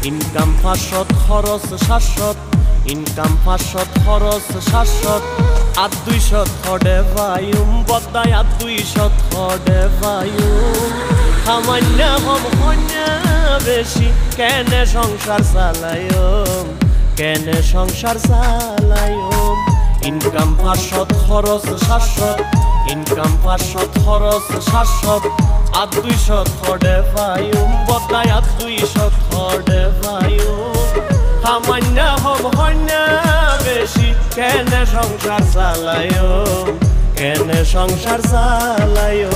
income 500 খরচ 700 income 500 খরচ 700 আর 200 থডে ভাইম বদায় আর 200 থডে ভাইম সামান্য হম হন্যা বেশি কেনে সংসার চালায়ম কেনে সংসার চালায়ম ইনকাম 500 খরচ 700 ইনকাম 500 খরচ 700 আর 200 থডে ভাইম বদায় আর 200 থডে ভাইম সামান্য হম হন্যা বেশি কেনে সংসার চালায়ম কেনে সংসার চালায়ম